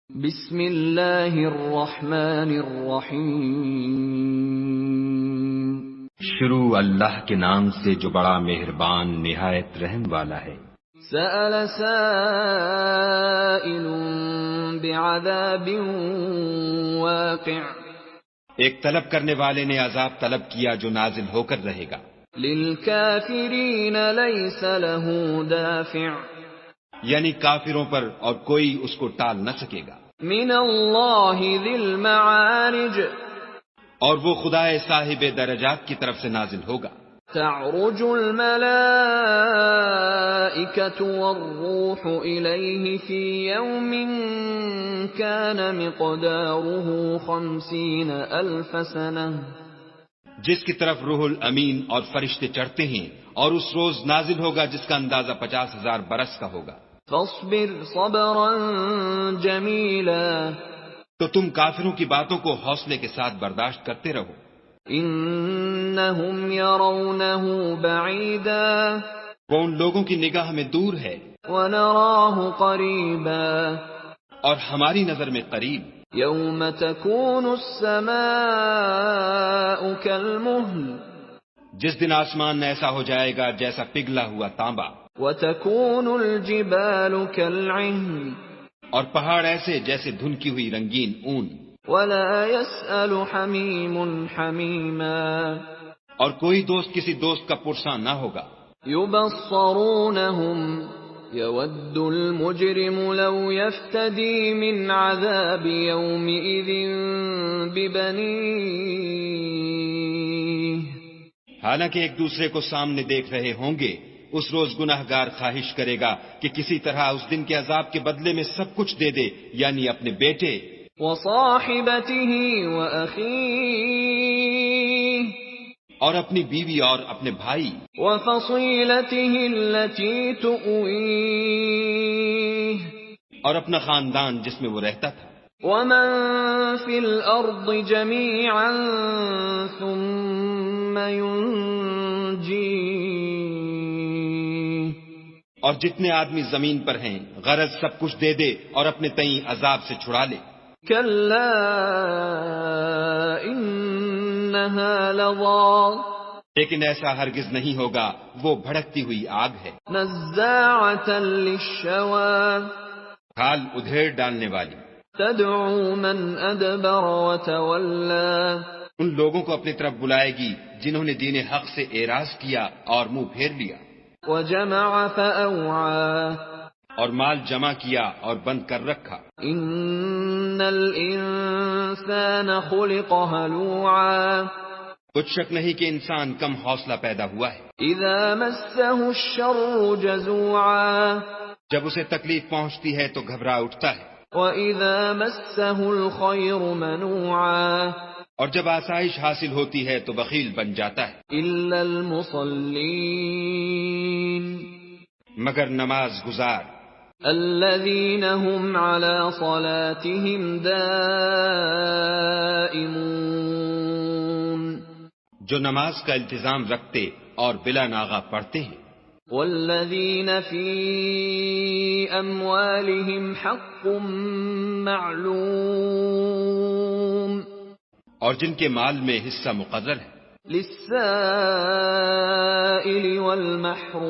بسم اللہ الرحمن الرحیم۔ شروع اللہ کے نام سے جو بڑا مہربان نہایت رحم والا ہے۔ سأل سائل بعذاب واقع، ایک طلب کرنے والے نے عذاب طلب کیا جو نازل ہو کر رہے گا۔ للکافرین لیس له دافع، یعنی کافروں پر اور کوئی اس کو ٹال نہ سکے گا۔ من اللہ ذی المعارج، اور وہ خدائے صاحب درجات کی طرف سے نازل ہوگا۔ تعرج الملائکۃ والروح الیہ فی یوم کان مقدارہ 50,000 سنہ، جس کی طرف روح الامین اور فرشتے چڑھتے ہیں، اور اس روز نازل ہوگا جس کا اندازہ 50,000 برس کا ہوگا۔ فاصبر صبرا جمیلا، تو تم کافروں کی باتوں کو حوصلے کے ساتھ برداشت کرتے رہو۔ انہم یرونہ بعیدا، وہ ان لوگوں کی نگاہ میں دور ہے، ونراہ قریبا، اور ہماری نظر میں قریب۔ یوم تکون السماء کالمہل، جس دن آسمان ایسا ہو جائے گا جیسا پگھلا ہوا تانبا، وتکون الجبال کالعہن، اور پہاڑ ایسے جیسے دھنکی ہوئی رنگین اون، ولا يسأل حمیم حمیما، اور کوئی دوست کسی دوست کا پرساں نہ ہوگا۔ یبصرونہم یود المجرم لو یفتدی من عذاب یومئذ ببنیہ، حالانکہ ایک دوسرے کو سامنے دیکھ رہے ہوں گے، اس روز گناہگار خواہش کرے گا کہ کسی طرح اس دن کے عذاب کے بدلے میں سب کچھ دے دے، یعنی اپنے بیٹے، وصاحبته وأخیہ، اور اپنی بیوی اور اپنے بھائی، وفصیلته التي تؤویہ، اور اپنا خاندان جس میں وہ رہتا تھا، ومن فی الارض جميعا ثم ينجیہ، اور جتنے آدمی زمین پر ہیں غرض سب کچھ دے دے اور اپنے تئیں عذاب سے چھڑا لے۔ کلا انہا لظی، لیکن ایسا ہرگز نہیں ہوگا، وہ بھڑکتی ہوئی آگ ہے، نزاعۃ للشوی، کھال ادھیڑ ڈالنے والی، تدعو من ادبر وتولی، ان لوگوں کو اپنی طرف بلائے گی جنہوں نے دین حق سے اعراض کیا اور منہ پھیر لیا، وجمع فأوعى، اور مال جمع کیا اور بند کر رکھا۔ ان الانسان خلق ہلوعا، کچھ شک نہیں کہ انسان کم حوصلہ پیدا ہوا ہے، اذا مسہ الشر جزوعا، جب اسے تکلیف پہنچتی ہے تو گھبرا اٹھتا ہے، وَإِذَا مَسَّهُ الْخَيْرُ مَنُوعًا، اور جب آسائش حاصل ہوتی ہے تو بخیل بن جاتا ہے، إِلَّا الْمُصَلِّينَ، مگر نماز گزار، الَّذِينَ هُمْ عَلَى صَلَاتِهِمْ دَائِمُونَ، جو نماز کا التزام رکھتے اور بلا ناغہ پڑھتے ہیں، وَالَّذِينَ فِي أَمْوَالِهِمْ حَقٌّ مَّعْلُومٌ، اور جن کے مال میں حصہ مقرر ہے، لِلسَّائِلِ وَالْمَحْرُومِ،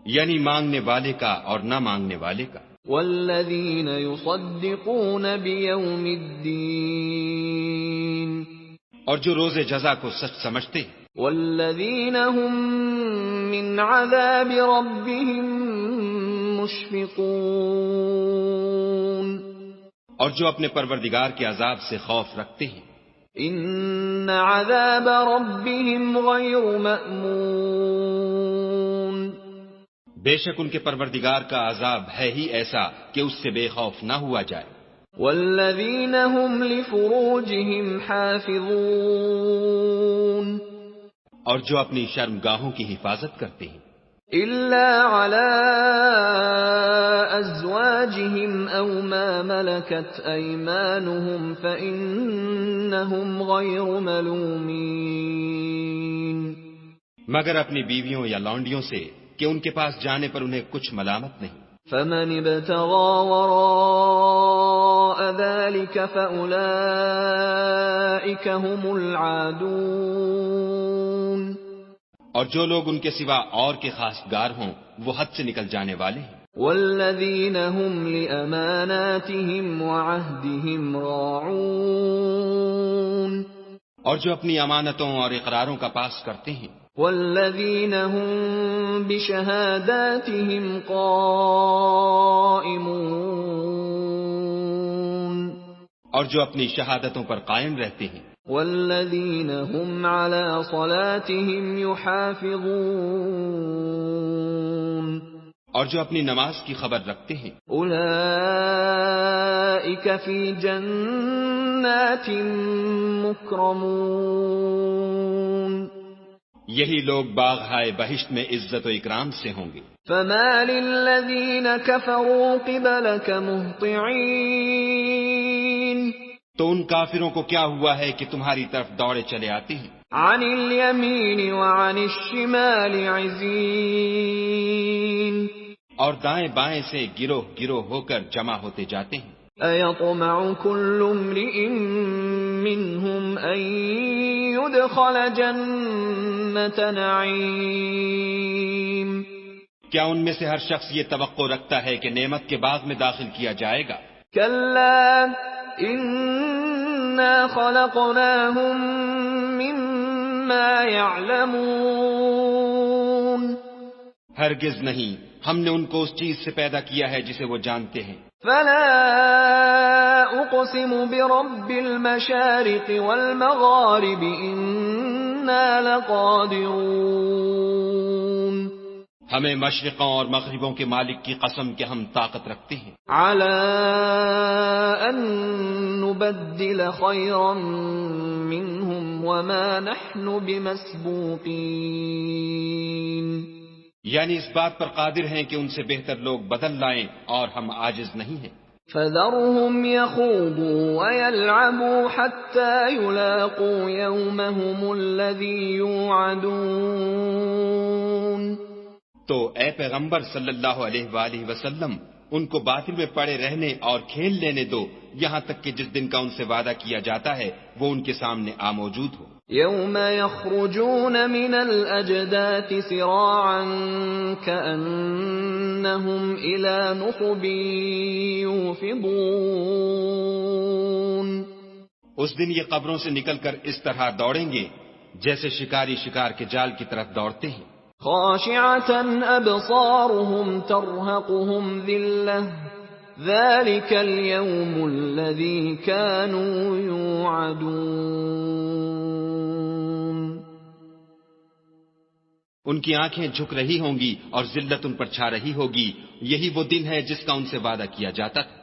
یعنی مانگنے والے کا اور نہ مانگنے والے کا، وَالَّذِينَ يُصَدِّقُونَ بِيَوْمِ الدِّينِ، اور جو روز جزا کو سچ سمجھتے ہیں، وَالَّذِينَ هُم مِّنْ عَذَابِ رَبِّهِم مُّشْفِقُونَ، اور جو اپنے پروردگار کے عذاب سے خوف رکھتے ہیں، إِنَّ عَذَابَ رَبِّهِمْ غَيْرُ مَأْمُونٍ، بے شک ان کے پروردگار کا عذاب ہے ہی ایسا کہ اس سے بے خوف نہ ہوا جائے۔ وَالَّذِينَ هُمْ لِفُرُوجِهِمْ حَافِظُونَ، اور جو اپنی شرمگاہوں کی حفاظت کرتے ہیں، إِلَّا عَلَىٰ أَزْوَاجِهِمْ أَوْ مَا مَلَكَتْ أَيْمَانُهُمْ فَإِنَّهُمْ غَيْرُ مَلُومِينَ، مگر اپنی بیویوں یا لونڈیوں سے کہ ان کے پاس جانے پر انہیں کچھ ملامت نہیں۔ فمن ابتغى وراء ذلك فأولئك هم العادون. اور جو لوگ ان کے سوا اور کے خاص گار ہوں وہ حد سے نکل جانے والے ہیں. والذین هم لأماناتهم وعهدهم راعون. اور جو اپنی امانتوں اور اقراروں کا پاس کرتے ہیں. والذین هم بشهاداتهم قائمون. اور جو اپنی شہادتوں پر قائم رہتے ہیں. والذین هم على صلاتهم يحافظون. اور جو اپنی نماز کی خبر رکھتے ہیں. اولئک فی جنات مکرمون. یہی لوگ باغ-ہائے بہشت میں عزت و اکرام سے ہوں گے. فما للذین کفروا قبلک مہطعین. تو ان کافروں کو کیا ہوا ہے کہ تمہاری طرف دوڑے چلے آتے ہیں. عن الیمین وعن الشمال عزین. اور دائیں بائیں سے گروہ گروہ ہو کر جمع ہوتے جاتے ہیں. ایطمع کل امرئ منہم ان يدخل جنت نعیم. کیا ان میں سے ہر شخص یہ توقع رکھتا ہے کہ نعمت کے باغ میں داخل کیا جائے گا؟ کلا انا خلقناہم مما یعلمون. ہرگز نہیں، ہم نے ان کو اس چیز سے پیدا کیا ہے جسے وہ جانتے ہیں. فلا اقسم برب المشارق والمغارب انا لقادرون. ہمیں مشرقوں اور مغربوں کے مالک کی قسم کہ ہم طاقت رکھتے ہیں. على ان نبدل خيرا منهم وما نحن بمسبوقين. یعنی اس بات پر قادر ہیں کہ ان سے بہتر لوگ بدل لائیں اور ہم عاجز نہیں ہیں. فذرهم يخوضوا ويلعبوا حتى يلاقوا يومهم الذي يوعدون. تو اے پیغمبر صلی اللہ علیہ وآلہ وسلم ان کو باطل میں پڑے رہنے اور کھیل لینے دو یہاں تک کہ جس دن کا ان سے وعدہ کیا جاتا ہے وہ ان کے سامنے موجود ہو. يوم يخرجون من الأجداث سراعا كأنهم إلى نصب يوفضون. اس دن یہ قبروں سے نکل کر اس طرح دوڑیں گے جیسے شکاری شکار کے جال کی طرف دوڑتے ہیں. خاشعة أبصارهم ترهقهم ذلة ذلك اليوم الذي كانوا يوعدون. ان کی آنکھیں جھک رہی ہوں گی اور ذلت ان پر چھا رہی ہوگی. یہی وہ دن ہے جس کا ان سے وعدہ کیا جاتا تھا.